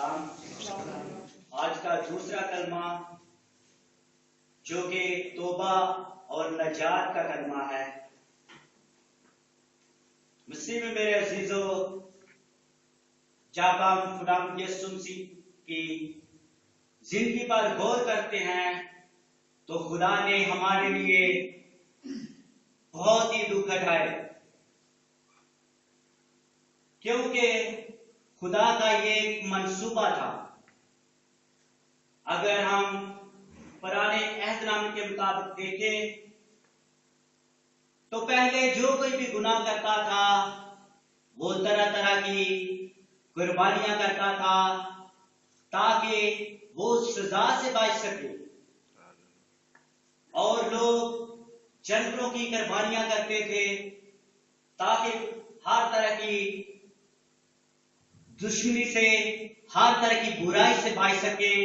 सलाम। आज का दूसरा कलमा जो कि तौबा और नजात का कलमा है। मसीह में मेरे अजीजों, जब हम खुदा यीशु मसीह की जिंदगी पर गौर करते हैं तो खुदा ने हमारे लिए बहुत ही दुख उठाए, क्योंकि खुदा का ये एक मंसूबा था। अगर हम पुराने अहदनामे के मुताबिक देखें तो पहले जो कोई भी गुनाह करता था वो तरह तरह की कुर्बानियां करता था ताकि वो सजा से बच सके, और लोग जानवरों की कुर्बानियां करते थे ताकि हर तरह की दुश्मनी से, हर तरह की बुराई से बच सके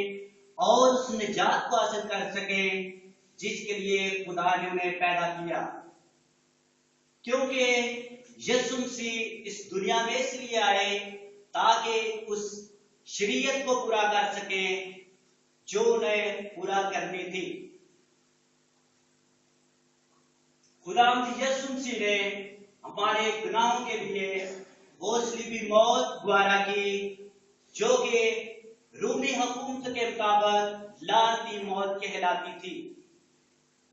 और उस निजात को हासिल कर सके जिसके लिए खुदा ने उन्हें पैदा किया। क्योंकि यीशु मसीह इस दुनिया में इसलिए आए ताकि उस शरीयत को पूरा कर सके जो उन्हें पूरा करनी थी। खुदा यीशु मसीह ने हमारे गुनाहों के लिए वो सलीबी मौत द्वारा की, जो कि रूमी हुकूमत के मुताबिक लानती मौत कहलाती थी,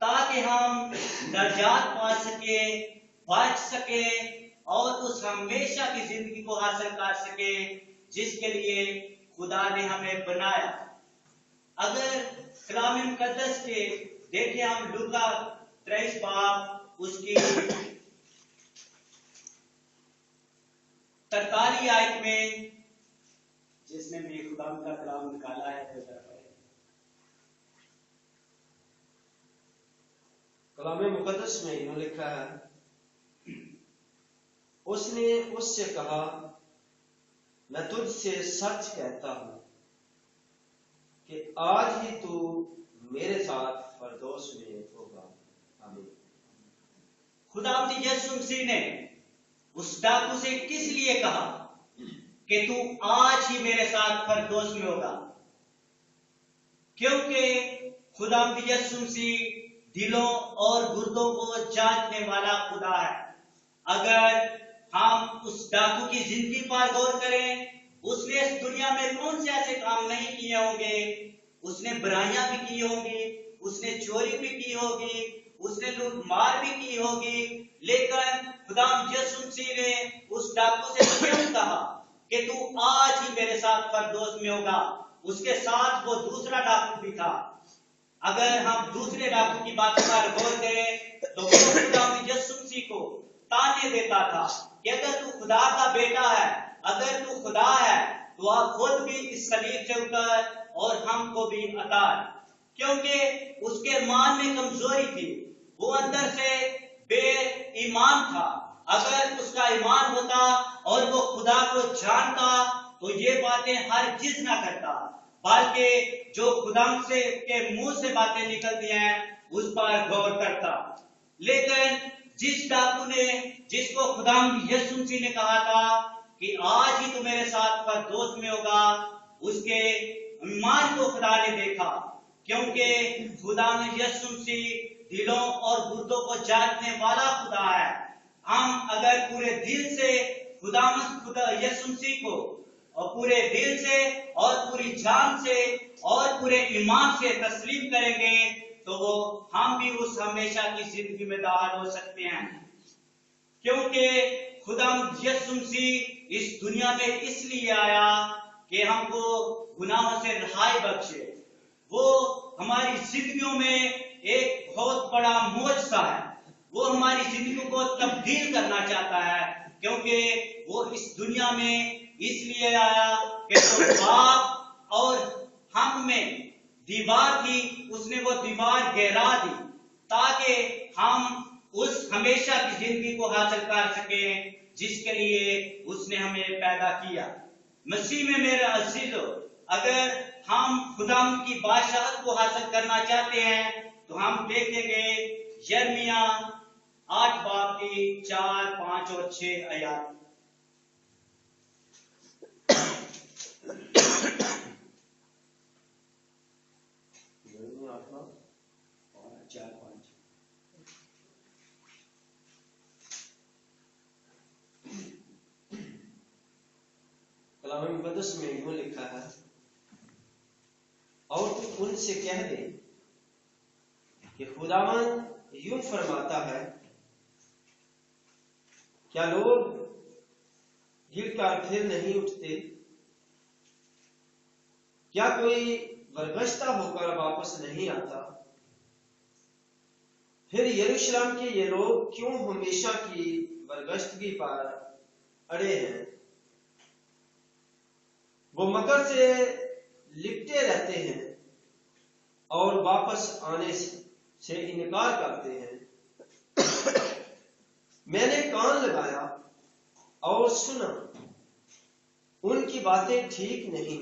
ताकि हम नजात पा सके, बच सके और उस हमेशा की जिंदगी को हासिल कर सके जिसके लिए खुदा ने हमें बनाया। अगर कलाम मुकद्दस के देखें हम लूका 23 बाब उसकी 43 आयत में, जिसने भी खुदा का कलाम निकाला है तो कलाम मुकद्दस में इन्होंने लिखा है, उसने उससे कहा, मैं तुझसे सच कहता हूं कि आज ही तू मेरे साथ फरदौस में होगा। आमीन। खुदा यीशु मसीह ने उस डाकू से किस लिए कहा कि तू आज ही मेरे साथ फरदौस में होगा? क्योंकि खुदा यीशु मसीह दिलों और गुर्दों को जांचने वाला खुदा है। अगर हम उस डाकू की जिंदगी पर गौर करें, उसने इस दुनिया में कौन से ऐसे काम नहीं किए होंगे। उसने बुराइयां भी की होंगी, उसने चोरी भी की होगी, उसने लूट मार भी की होगी, लेकिन खुदा यीशु मसीह ने उस डाकू से क्यों कहा कि तू आज ही मेरे साथ फरदौस में होगा? उसके साथ वो दूसरा डाकू भी था। अगर हम दूसरे डाकू की बात पर गौर करें तो वो खुदा यीशु मसीह को ताने देता था कि अगर तू खुदा का बेटा है, अगर तू खुदा है तो आप खुद भी इस सलीब से उतर और हमको भी उतार। क्योंकि उसके ईमान में कमजोरी थी, वो अंदर से बेईमान था। अगर उसका ईमान होता और वो खुदा को जानता तो ये बातें हरगिज़ ना करता, बल्कि जो खुदा से के मुंह से बातें निकलती हैं उस पर गौर करता। लेकिन जिस डाकू ने, जिसको खुदा यीशु मसीह ने कहा था कि आज ही तू मेरे साथ फरदौस में होगा, उसके ईमान को खुदा ने देखा। क्योंकि खुदा यीशु मसीह दिलों और गुर्दों को जांचने वाला खुदा है। हम अगर पूरे दिल से खुदा यीशु मसीह को और पूरे दिल से और पूरी जान से और पूरे ईमान से तस्लीम करेंगे तो वो हम भी उस हमेशा की जिंदगी में दाखिल हो सकते हैं। क्योंकि खुदा यीशु मसीह इस दुनिया में इसलिए आया कि हमको गुनाहों से रिहाई बख्शे। वो हमारी जिंदगियों में एक बहुत बड़ा मौजज़ा है। वो हमारी जिंदगी को तब्दील करना चाहता है, क्योंकि वो इस दुनिया में इसलिए आया कि जो पाप और हम में दीवार थी, उसने वो दीवार गिरा दी ताकि हम उस हमेशा की जिंदगी को हासिल कर सके जिसके लिए उसने हमें पैदा किया। मसीह में मेरे अजीजों, अगर हम खुदा की बादशाहत को हासिल करना चाहते हैं तो हम देखेंगे यिर्मयाह 8 बाब की 4, 5 और 6 आयत। मुकद्दस में यूं लिखा है, और तू उनसे कह दे कि खुदावंद यूं फरमाता है, क्या लोग गिरकर फिर नहीं उठते? क्या कोई बरगश्ता होकर वापस नहीं आता? फिर यरूशलेम के ये लोग क्यों हमेशा की बरगश्तगी पर अड़े हैं? वो मकर से लिपटे रहते हैं और वापस आने से इनकार करते हैं। मैंने कान लगाया और सुना, उनकी बातें ठीक नहीं।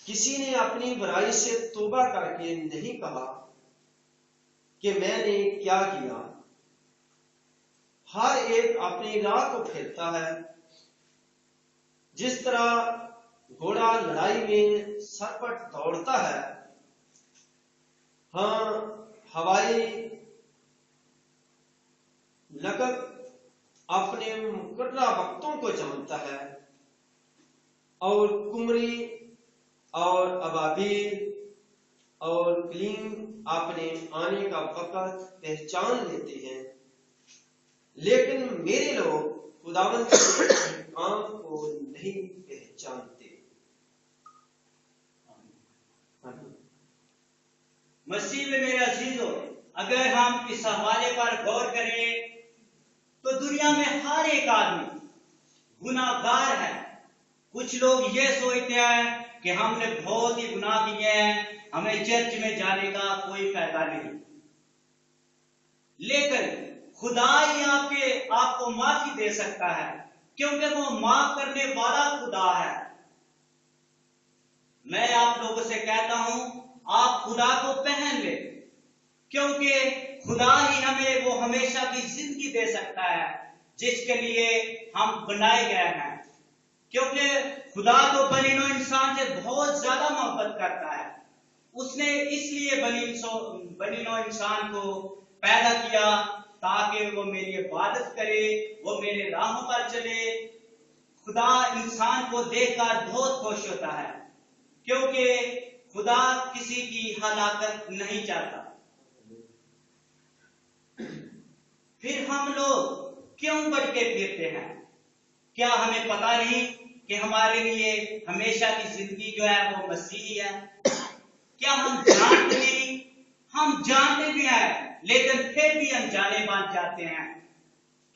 किसी ने अपनी बुराई से तौबा करके नहीं कहा कि मैंने क्या किया। हर एक अपनी राह को फिरता है, जिस तरह घोड़ा लड़ाई में सरपट दौड़ता है, हाँ हवाई लगत अपने मुकर्रा वक्तों को जानता है, और कुमरी और अबाबील और क्लीन अपने आने का वक्त पहचान लेते हैं, लेकिन मेरे लोग खुदावंद के काम को नहीं पहचानते। मसीह में मेरे अजीजों, अगर हम इस हवाले पर गौर करें तो दुनिया में हर एक आदमी गुनाहगार है। कुछ लोग ये सोचते हैं कि हमने बहुत ही गुनाह किए हैं, हमें चर्च में जाने का कोई फायदा नहीं। लेकिन खुदा ही आपको माफी दे सकता है, क्योंकि वो माफ करने वाला खुदा है। मैं आप लोगों से कहता हूं, आप खुदा को पहन ले, क्योंकि खुदा ही हमें वो हमेशा की जिंदगी दे सकता है जिसके लिए हम बनाए गए हैं। क्योंकि खुदा तो बनीनो इंसान से बहुत ज्यादा मोहब्बत करता है। उसने इसलिए बनीनो इंसान को पैदा किया ताकि वो मेरी इबादत करे, वो मेरे राहों पर चले। खुदा इंसान को देखकर बहुत खुश होता है, क्योंकि खुदा किसी की हलाकत नहीं चाहता। फिर हम लोग क्यों भटके फिरते हैं? क्या हमें पता नहीं कि हमारे लिए हमेशा की जिंदगी जो है वो मसीह ही है? क्या हम जानते नहीं? हम जानते भी हैं, लेकिन फिर भी अनजाने बन जाते हैं,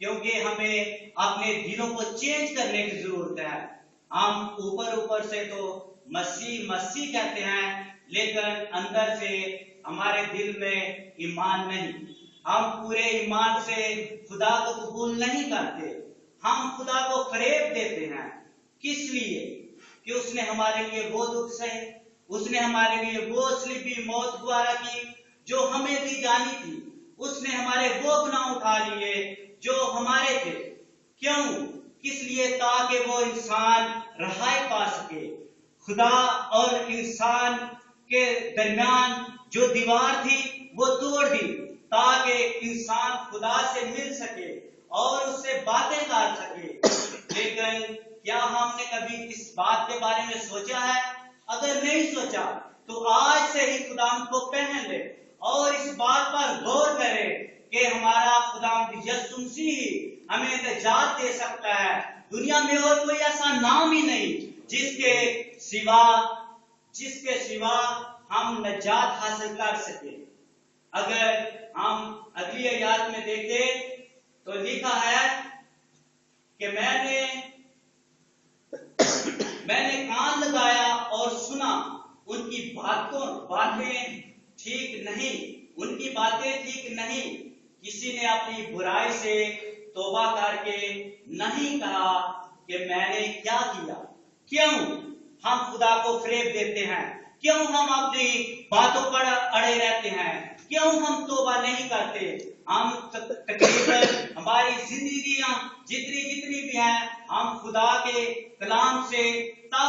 क्योंकि हमें अपने दिलों को चेंज करने की जरूरत है। हम ऊपर से तो मसीह मसीह कहते हैं, लेकिन अंदर से हमारे दिल में ईमान नहीं। हम पूरे ईमान से खुदा को कबूल नहीं करते। हम खुदा को फरेब देते हैं। किस लिए? कि उसने हमारे लिए वो दुख सहे, उसने हमारे लिए वो सलीबी मौत द्वारा की जो हमें दी जानी थी। उसने हमारे वो गुनाह उठा लिए जो हमारे थे। क्यों? किस लिए? ताकि वो इंसान रहाई पा सके। खुदा और इंसान के दरमियान जो दीवार थी वो तोड़ दी, ताकि इंसान खुदा से मिल सके और उससे बातें कर सके। लेकिन क्या हमने कभी इस बात के बारे में सोचा है? अगर नहीं सोचा तो आज से ही खुदा को पहन ले और इस बात पर गौर करें कि हमारा खुदा यीशु मसीह हमें निजात दे सकता है। दुनिया में और कोई ऐसा नाम ही नहीं जिसके सिवा हम निजात हासिल कर सके। अगर हम अगली आयत में देखें तो लिखा है कि मैंने कान लगाया और सुना, उनकी बातें ठीक नहीं, उनकी बातें ठीक नहीं। किसी ने अपनी बुराई से तौबा करके नहीं कहा कि मैंने क्या किया। क्यों हम खुदा को फरेब देते हैं? क्यों हम अपनी बातों पर अड़े रहते हैं? क्यों हम तौबा नहीं करते? हम तकरीबन हमारी जिंदगियां जितनी भी हैं, हम खुदा के कलाम से तब